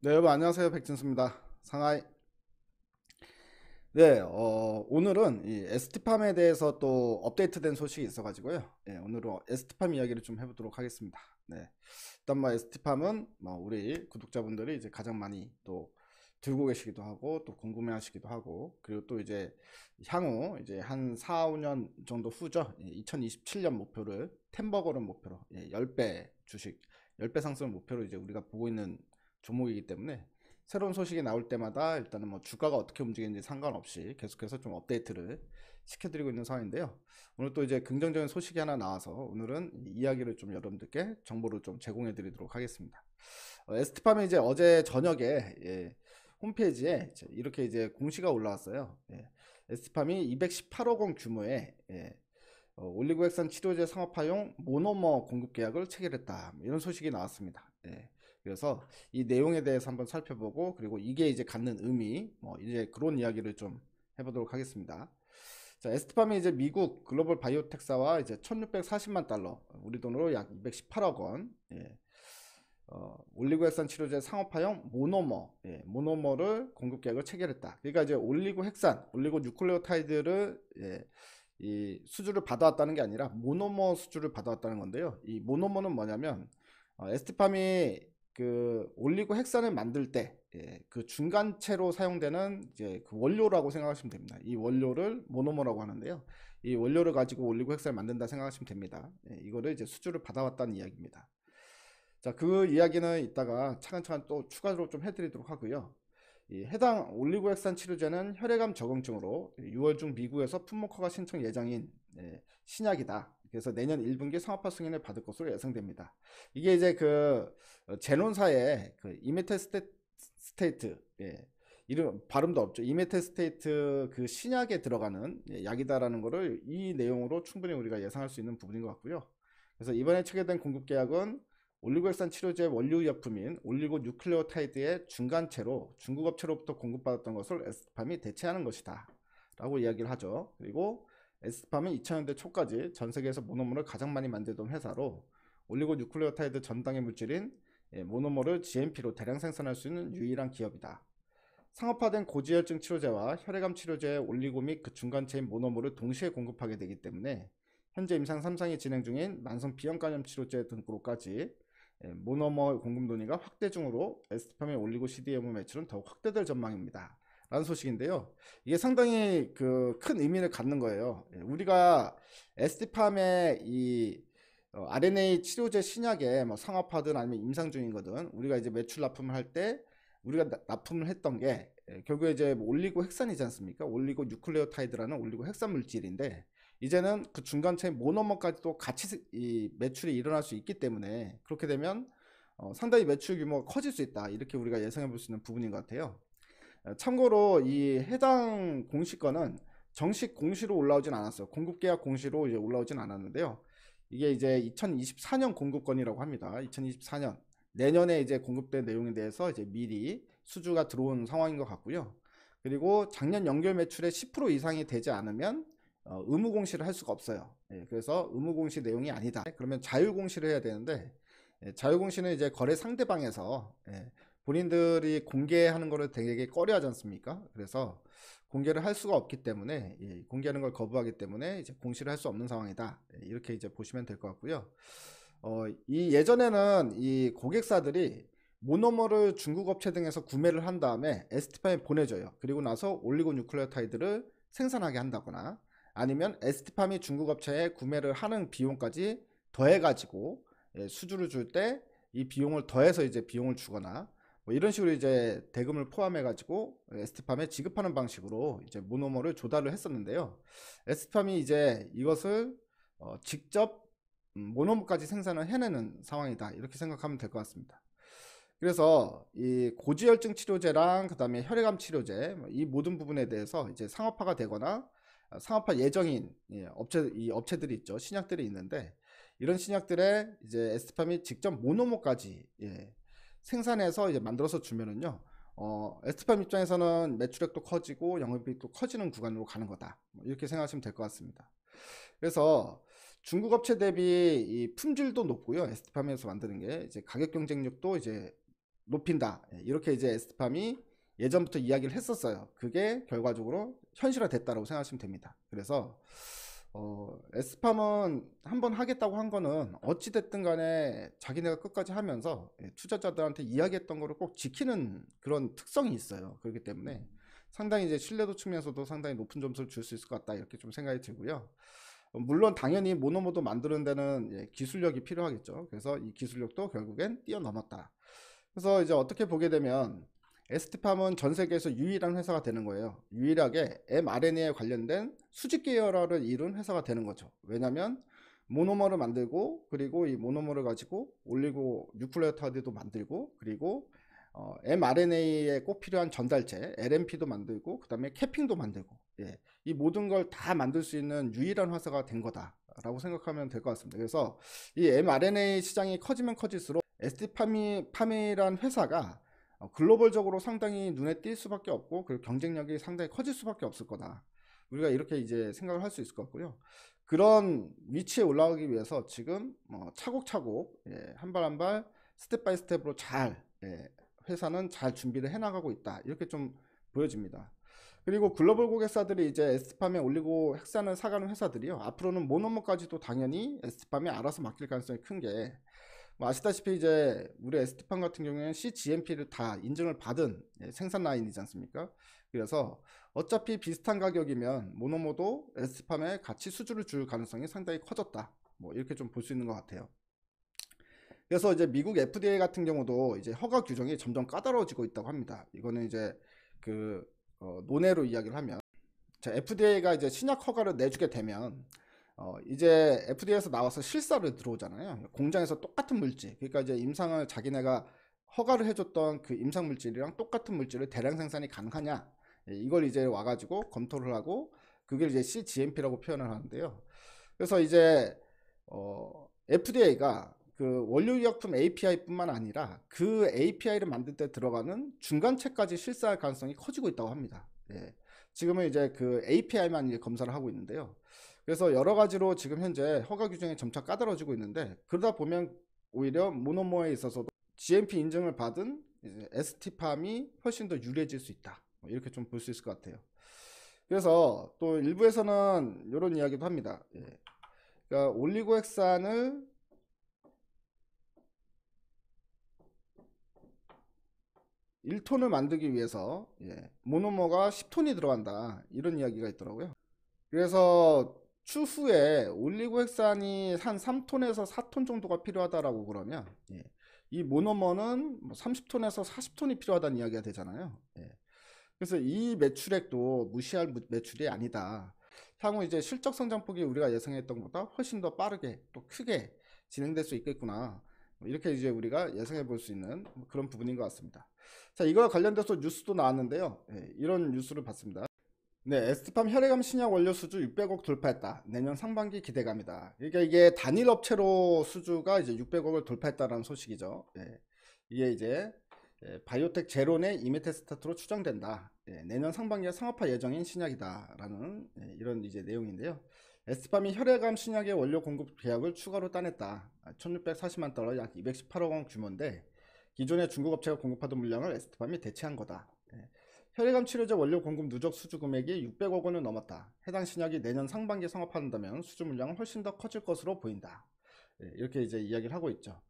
네, 여러분 안녕하세요. 백진수입니다. 상하이. 네, 오늘은 이 ST팜에 대해서 또 업데이트된 소식이 있어가지고요. 예, 오늘은 ST팜 이야기를 좀 해보도록 하겠습니다. 네, 일단 뭐 ST팜은 뭐 우리 구독자분들이 이제 가장 많이 또 들고 계시기도 하고 또 궁금해하시기도 하고 그리고 또 이제 향후 이제 한 4, 5년 정도 후죠. 2027년 목표를 템버거를 목표로 10배 주식 10배 상승을 목표로 이제 우리가 보고 있는 종목이기 때문에 새로운 소식이 나올 때마다 일단은 뭐 주가가 어떻게 움직이는지 상관없이 계속해서 좀 업데이트를 시켜드리고 있는 상황인데요. 오늘 또 이제 긍정적인 소식이 하나 나와서 오늘은 이 이야기를 좀 여러분들께 정보를 좀 제공해 드리도록 하겠습니다. 에스티팜이 이제 어제 저녁에 홈페이지에 이렇게 이제 공시가 올라왔어요. 에스티팜이 218억 원 규모의 올리고액산 치료제 상업화용 모노머 공급 계약을 체결했다. 뭐 이런 소식이 나왔습니다. 그래서 이 내용에 대해서 한번 살펴보고 그리고 이게 이제 갖는 의미 뭐 이제 그런 이야기를 좀 해보도록 하겠습니다. 자, 에스트팜이 이제 미국 글로벌 바이오텍사와 이제 1640만 달러 우리 돈으로 약 218억 원 올리고핵산 치료제 상업화용 모노머 모노머를 공급 계약을 체결했다. 그러니까 이제 올리고핵산 올리고 뉴클레오타이드를 이 수주를 받아왔다는 게 아니라 모노머 수주를 받아왔다는 건데요. 이 모노머는 뭐냐면 에스티팜이 그 올리고 헥산을 만들 때 그 중간체로 사용되는 이제 그 원료라고 생각하시면 됩니다. 이 원료를 모노머라고 하는데요. 이 원료를 가지고 올리고 헥산을 만든다 생각하시면 됩니다. 이거를 이제 수주를 받아왔다는 이야기입니다. 자, 그 이야기는 이따가 차근차근 또 추가로 좀 해드리도록 하고요. 이 해당 올리고액산 치료제는 혈액암 적응증으로 6월 중 미국에서 품목 허가 신청 예정인 신약이다. 그래서 내년 1분기 상업화 승인을 받을 것으로 예상됩니다. 이게 이제 그 제논사의 그 이메테스테이트 이름 발음도 없죠. 이메테스테이트 그 신약에 들어가는 약이다라는 거를 이 내용으로 충분히 우리가 예상할 수 있는 부분인 것 같고요. 그래서 이번에 체결된 공급 계약은 올리고액산 치료제 원료 의약품인 올리고 뉴클레오타이드의 중간체로 중국 업체로부터 공급받았던 것을 에스팜이 대체하는 것이다 라고 이야기를 하죠. 그리고 에스팜은 2000년대 초까지 전 세계에서 모노머를 가장 많이 만들던 회사로 올리고 뉴클레오타이드 전당의 물질인 모노머를 GMP로 대량 생산할 수 있는 유일한 기업이다. 상업화된 고지혈증 치료제와 혈액암 치료제의 올리고 및 그 중간체인 모노머를 동시에 공급하게 되기 때문에 현재 임상 3상이 진행 중인 만성 비형간염 치료제 등으로까지 모노머 공급 논의가 확대 중으로 에스티팜의 올리고 CDMO 매출은 더욱 확대될 전망입니다. 라는 소식인데요. 이게 상당히 그 큰 의미를 갖는 거예요. 우리가 에스티팜의 이 RNA 치료제 신약에 뭐 상업화든 아니면 임상 중인 거든 우리가 이제 매출 납품을 할 때 우리가 납품을 했던 게 결국에 이제 뭐 올리고 헥산이지 않습니까? 올리고 뉴클레오타이드라는 올리고 헥산 물질인데 이제는 그 중간체 모노머까지도 같이 이 매출이 일어날 수 있기 때문에 그렇게 되면 상당히 매출 규모가 커질 수 있다 이렇게 우리가 예상해 볼 수 있는 부분인 것 같아요. 참고로 이 해당 공시권은 정식 공시로 올라오진 않았어요. 공급계약 공시로 이제 올라오진 않았는데요. 이게 이제 2024년 공급권이라고 합니다. 2024년 내년에 이제 공급된 내용에 대해서 이제 미리 수주가 들어온 상황인 것 같고요. 그리고 작년 연결 매출의 10% 이상이 되지 않으면 의무 공시를 할 수가 없어요. 그래서 의무 공시 내용이 아니다. 그러면 자유 공시를 해야 되는데 자유 공시는 이제 거래 상대방에서 본인들이 공개하는 거를 되게 꺼려하지 않습니까? 그래서 공개를 할 수가 없기 때문에 공개하는 걸 거부하기 때문에 이제 공시를 할 수 없는 상황이다. 이렇게 이제 보시면 될 것 같고요. 이 예전에는 이 고객사들이 모노머를 중국 업체 등에서 구매를 한 다음에 에스티팜에 보내줘요. 그리고 나서 올리고 뉴클레오타이드를 생산하게 한다거나 아니면 에스티팜이 중국 업체에 구매를 하는 비용까지 더해가지고 수주를 줄 때 이 비용을 더해서 이제 비용을 주거나 뭐 이런 식으로 이제 대금을 포함해가지고 에스티팜에 지급하는 방식으로 이제 모노머를 조달을 했었는데요. 에스티팜이 이제 이것을 직접 모노머까지 생산을 해내는 상황이다 이렇게 생각하면 될 것 같습니다. 그래서 이 고지혈증 치료제랑 그 다음에 혈액암 치료제 이 모든 부분에 대해서 이제 상업화가 되거나 상업화 예정인 이 업체들이 있죠. 신약들이 있는데 이런 신약들에 이제 에스티팜이 직접 모노머까지 생산해서 이제 만들어서 주면은요. 에스티팜 입장에서는 매출액도 커지고 영업이익도 커지는 구간으로 가는 거다. 이렇게 생각하시면 될 것 같습니다. 그래서 중국 업체 대비 이 품질도 높고요. 에스티팜에서 만드는 게 이제 가격 경쟁력도 이제 높인다. 이렇게 이제 ST팜이 예전부터 이야기를 했었어요. 그게 결과적으로 현실화됐다고 생각하시면 됩니다. 그래서 ST팜은 한번 하겠다고 한 거는 어찌됐든 간에 자기네가 끝까지 하면서 투자자들한테 이야기했던 거를 꼭 지키는 그런 특성이 있어요. 그렇기 때문에 상당히 이제 신뢰도 측면에서도 상당히 높은 점수를 줄 수 있을 것 같다, 이렇게 좀 생각이 들고요. 물론 당연히 모노모도 만드는 데는 기술력이 필요하겠죠. 그래서 이 기술력도 결국엔 뛰어넘었다. 그래서 이제 어떻게 보게 되면 ST팜은 전 세계에서 유일한 회사가 되는 거예요. 유일하게 mRNA에 관련된 수직 계열화를 이룬 회사가 되는 거죠. 왜냐면 모노머를 만들고, 그리고 이 모노머를 가지고 올리고 뉴클레오타이드도 만들고, 그리고 mRNA에 꼭 필요한 전달체 LNP도 만들고, 그 다음에 캐핑도 만들고, 이 모든 걸 다 만들 수 있는 유일한 회사가 된 거다 라고 생각하면 될 것 같습니다. 그래서 이 mRNA 시장이 커지면 커질수록 ST팜이란 회사가 글로벌적으로 상당히 눈에 띌 수밖에 없고, 그리고 경쟁력이 상당히 커질 수밖에 없을 거다. 우리가 이렇게 이제 생각을 할 수 있을 것 같고요. 그런 위치에 올라가기 위해서 지금 차곡차곡 한 발 한 발 스텝 바이 스텝으로 잘 회사는 잘 준비를 해나가고 있다, 이렇게 좀 보여집니다. 그리고 글로벌 고객사들이 이제 ST팜에 올리고 핵산을 사가는 회사들이요, 앞으로는 모노머까지도 당연히 ST팜에 알아서 맡길 가능성이 큰 게, 아시다시피 이제 우리 ST팜 같은 경우에는 CGMP를 다 인증을 받은 생산 라인이지 않습니까? 그래서 어차피 비슷한 가격이면 모노모도 ST팜에 같이 수주를 줄 가능성이 상당히 커졌다, 이렇게 좀 볼 수 있는 것 같아요. 그래서 이제 미국 FDA 같은 경우도 이제 허가 규정이 점점 까다로워지고 있다고 합니다. 이거는 이제 그 논외로 이야기를 하면, 자, FDA가 이제 신약 허가를 내주게 되면 이제 FDA에서 나와서 실사를 들어오잖아요. 공장에서 똑같은 물질, 그러니까 이제 임상을 자기네가 허가를 해줬던 그 임상 물질이랑 똑같은 물질을 대량 생산이 가능하냐, 이걸 이제 와가지고 검토를 하고, 그게 이제 CGMP라고 표현을 하는데요. 그래서 이제 FDA가 그 원료의약품 API뿐만 아니라 그 API를 만들 때 들어가는 중간체까지 실사할 가능성이 커지고 있다고 합니다. 지금은 이제 그 API만 이제 검사를 하고 있는데요. 그래서 여러 가지로 지금 현재 허가 규정이 점차 까다로워지고 있는데, 그러다 보면 오히려 모노머에 있어서도 GMP 인증을 받은 ST팜이 훨씬 더 유리해질 수 있다, 이렇게 좀 볼 수 있을 것 같아요. 그래서 또 일부에서는 이런 이야기도 합니다. 그러니까 올리고핵산을 1톤을 만들기 위해서 모노머가 10톤이 들어간다, 이런 이야기가 있더라고요. 그래서 추후에 올리고핵산이 한 3톤에서 4톤 정도가 필요하다라고 그러면 이 모노머는 30톤에서 40톤이 필요하다는 이야기가 되잖아요. 그래서 이 매출액도 무시할 매출이 아니다. 향후 이제 실적 성장폭이 우리가 예상했던 것보다 훨씬 더 빠르게 또 크게 진행될 수 있겠구나, 이렇게 이제 우리가 예상해 볼 수 있는 그런 부분인 것 같습니다. 자, 이거와 관련돼서 뉴스도 나왔는데요. 이런 뉴스를 봤습니다. 네, 에스티팜 혈액암 신약 원료 수주 600억 돌파했다. 내년 상반기 기대감이다. 그러니까 이게 단일 업체로 수주가 이제 600억을 돌파했다라는 소식이죠. 이게 이제 바이오텍 제론의 이메테스타트로 추정된다. 내년 상반기에 상업화 예정인 신약이다라는 이런 이제 내용인데요. 에스티팜이 혈액암 신약의 원료 공급 계약을 추가로 따냈다. 1640만 달러, 약 218억 원 규모인데, 기존의 중국 업체가 공급하던 물량을 에스티팜이 대체한 거다. 혈액암 치료제 원료 공급 누적 수주 금액이 600억 원을 넘었다. 해당 신약이 내년 상반기에 상업한다면 수주 물량은 훨씬 더 커질 것으로 보인다. 이렇게 이제 이야기를 하고 있죠.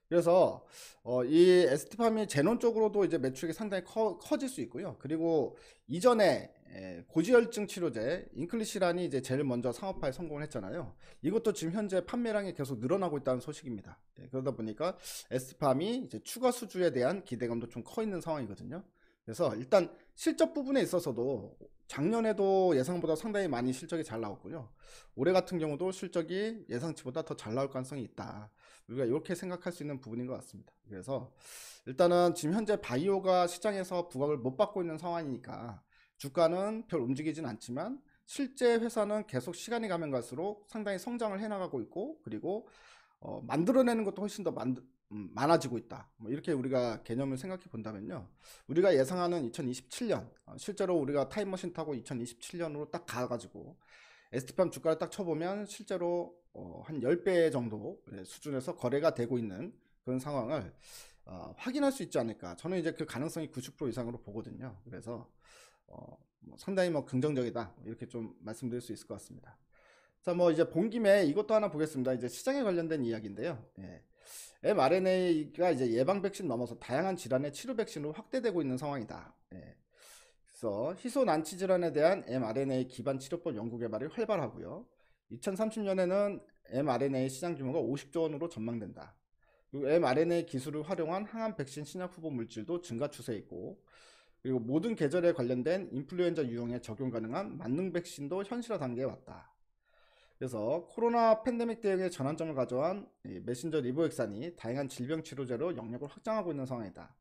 그래서 이 에스티팜이 제논 쪽으로도 이제 매출이 상당히 커질 수 있고요. 그리고 이전에 고지혈증 치료제 인클리시란이 이제 제일 먼저 상업화에 성공을 했잖아요. 이것도 지금 현재 판매량이 계속 늘어나고 있다는 소식입니다. 그러다 보니까 에스티팜이 이제 추가 수주에 대한 기대감도 좀 커 있는 상황이거든요. 그래서 일단 실적 부분에 있어서도 작년에도 예상보다 상당히 많이 실적이 잘 나왔고요. 올해 같은 경우도 실적이 예상치보다 더 잘 나올 가능성이 있다. 우리가 이렇게 생각할 수 있는 부분인 것 같습니다. 그래서 일단은 지금 현재 바이오가 시장에서 부각을 못 받고 있는 상황이니까 주가는 별 움직이진 않지만, 실제 회사는 계속 시간이 가면 갈수록 상당히 성장을 해나가고 있고, 그리고 만들어내는 것도 훨씬 더 많아지고 있다. 이렇게 우리가 개념을 생각해 본다면요, 우리가 예상하는 2027년, 실제로 우리가 타임머신 타고 2027년으로 딱 가가지고 에스티팜 주가를 딱 쳐보면 실제로 한 10배 정도 수준에서 거래가 되고 있는 그런 상황을 확인할 수 있지 않을까. 저는 이제 그 가능성이 90% 이상으로 보거든요. 그래서 뭐 상당히 뭐 긍정적이다 이렇게 좀 말씀드릴 수 있을 것 같습니다. 자, 뭐 이제 본 김에 이것도 하나 보겠습니다. 이제 시장에 관련된 이야기인데요. 예. mRNA가 이제 예방 백신 넘어서 다양한 질환의 치료 백신으로 확대되고 있는 상황이다. 예. 그래서 희소 난치 질환에 대한 mRNA 기반 치료법 연구 개발이 활발하고요. 2030년에는 mRNA 시장 규모가 50조 원으로 전망된다. 그리고 mRNA 기술을 활용한 항암 백신 신약 후보 물질도 증가 추세에 있고, 그리고 모든 계절에 관련된 인플루엔자 유형에 적용 가능한 만능 백신도 현실화 단계에 왔다. 그래서 코로나 팬데믹 대응에 전환점을 가져온 메신저 리보엑산이 다양한 질병 치료제로 영역을 확장하고 있는 상황이다.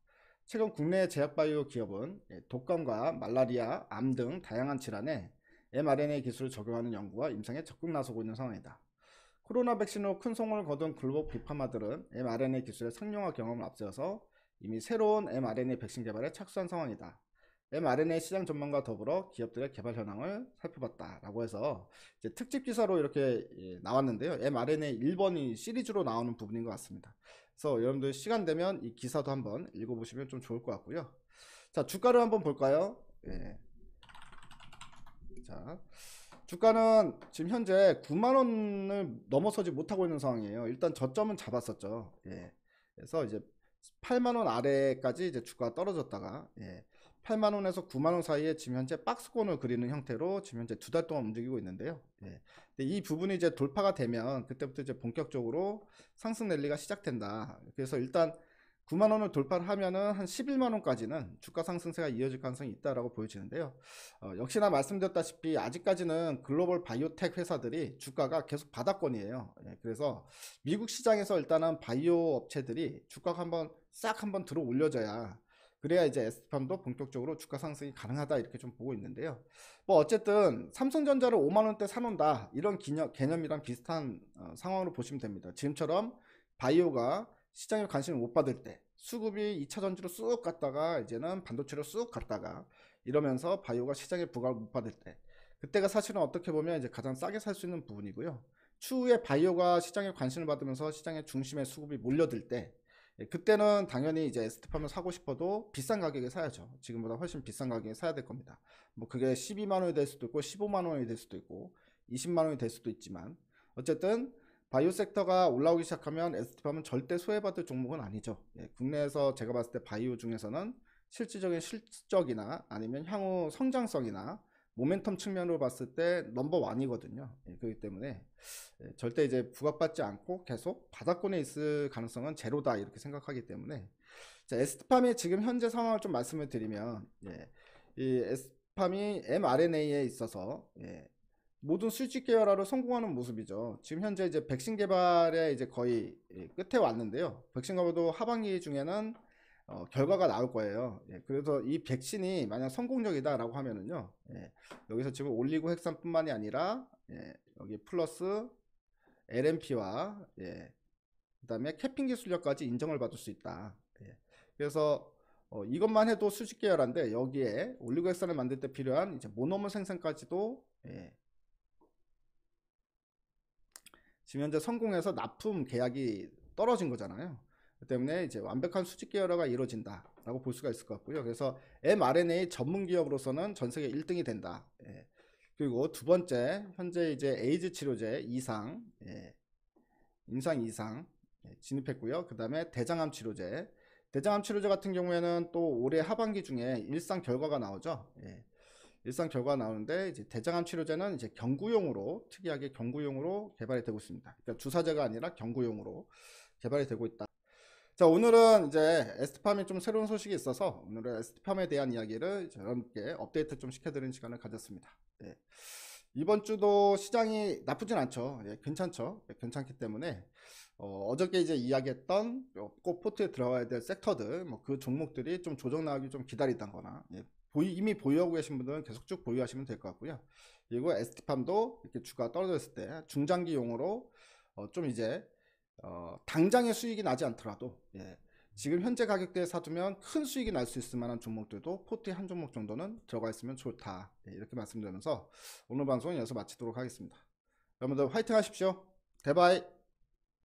최근 국내 제약바이오 기업은 독감과 말라리아, 암 등 다양한 질환에 mRNA 기술을 적용하는 연구와 임상에 적극 나서고 있는 상황이다. 코로나 백신으로 큰 성공을 거둔 글로벌 빅파마들은 mRNA 기술의 상용화 경험을 앞세워서 이미 새로운 mRNA 백신 개발에 착수한 상황이다. mRNA 시장 전망과 더불어 기업들의 개발 현황을 살펴봤다라고 해서 이제 특집 기사로 이렇게 나왔는데요. mRNA 1번이 시리즈로 나오는 부분인 것 같습니다. 그래서 여러분들 시간 되면 이 기사도 한번 읽어보시면 좀 좋을 것 같고요. 자, 주가를 한번 볼까요? 예. 자, 주가는 지금 현재 9만원을 넘어서지 못하고 있는 상황이에요. 일단 저점은 잡았었죠. 예. 그래서 이제 8만원 아래까지 이제 주가가 떨어졌다가 8만원에서 9만원 사이에 지금 현재 박스권을 그리는 형태로 지금 현재 2달 동안 움직이고 있는데요. 근데 이 부분이 이제 돌파가 되면 그때부터 이제 본격적으로 상승 랠리가 시작된다. 그래서 일단 9만원을 돌파를 하면은 한 11만원까지는 주가 상승세가 이어질 가능성이 있다라고 보여지는데요. 역시나 말씀드렸다시피 아직까지는 글로벌 바이오텍 회사들이 주가가 계속 바닥권이에요. 그래서 미국 시장에서 일단은 바이오 업체들이 주가가 한번 들어 올려져야, 그래야 이제 ST팜도 본격적으로 주가 상승이 가능하다 이렇게 좀 보고 있는데요. 뭐 어쨌든 삼성전자를 5만원대 사놓는다 이런 개념이랑 비슷한 상황으로 보시면 됩니다. 지금처럼 바이오가 시장에 관심을 못 받을 때 수급이 2차 전지로 쑥 갔다가 이제는 반도체로 쑥 갔다가 이러면서 바이오가 시장에 부각을 못 받을 때, 그때가 사실은 어떻게 보면 이제 가장 싸게 살 수 있는 부분이고요. 추후에 바이오가 시장에 관심을 받으면서 시장의 중심에 수급이 몰려들 때, 그때는 당연히 이제 ST팜을 사고 싶어도 비싼 가격에 사야죠. 지금보다 훨씬 비싼 가격에 사야 될 겁니다. 뭐 그게 12만원이 될 수도 있고 15만원이 될 수도 있고 20만원이 될 수도 있지만, 어쨌든 바이오 섹터가 올라오기 시작하면 ST팜은 절대 소외받을 종목은 아니죠. 국내에서 제가 봤을 때 바이오 중에서는 실질적인 실적이나 아니면 향후 성장성이나 모멘텀 측면으로 봤을 때 넘버1이거든요. 그렇기 때문에 절대 이제 부각받지 않고 계속 바닥권에 있을 가능성은 제로다 이렇게 생각하기 때문에, 자, ST팜의 지금 현재 상황을 좀 말씀을 드리면, 이 ST팜이 mRNA에 있어서 모든 수직 계열화로 성공하는 모습이죠. 지금 현재 이제 백신 개발에 이제 거의 끝에 왔는데요. 백신 개발도 하반기 중에는 결과가 나올 거예요. 그래서 이 백신이 만약 성공적이다라고 하면은요, 여기서 지금 올리고 핵산뿐만이 아니라 여기 플러스 LNP와 그다음에 캐핑 기술력까지 인정을 받을 수 있다. 그래서 이것만 해도 수직 계열화인데 여기에 올리고핵산을 만들 때 필요한 이제 모노머 생산까지도 지금 현재 성공해서 납품 계약이 떨어진 거잖아요. 그 때문에 이제 완벽한 수직 계열화가 이루어진다라고 볼 수가 있을 것 같고요. 그래서 mRNA 전문 기업으로서는 전 세계 1등이 된다. 그리고 두 번째, 현재 이제 에이즈 치료제 임상 2상 진입했고요. 그 다음에 대장암 치료제 같은 경우에는 또 올해 하반기 중에 일상 결과가 나오죠. 일상 결과가 나오는데 이제 대장암 치료제는 이제 경구용으로, 특이하게 경구용으로 개발이 되고 있습니다. 그러니까 주사제가 아니라 경구용으로 개발이 되고 있다. 자, 오늘은 이제 ST팜이 좀 새로운 소식이 있어서 오늘은 ST팜에 대한 이야기를 여러분께 업데이트 좀 시켜드리는 시간을 가졌습니다. 이번 주도 시장이 나쁘진 않죠. 괜찮죠. 괜찮기 때문에 어저께 이제 이야기했던 꼭 포트에 들어가야 될 섹터들, 뭐 그 종목들이 좀 조정 나오기 좀 기다리다거나, 이미 보유하고 계신 분들은 계속 쭉 보유하시면 될 것 같고요. 그리고 ST팜도 이렇게 주가 떨어졌을 때 중장기용으로 좀 이제 당장의 수익이 나지 않더라도 지금 현재 가격대에 사두면 큰 수익이 날 수 있을 만한 종목들도 포트에 한 종목 정도는 들어가 있으면 좋다, 이렇게 말씀드리면서 오늘 방송은 여기서 마치도록 하겠습니다. 여러분들 화이팅 하십시오. 대바이.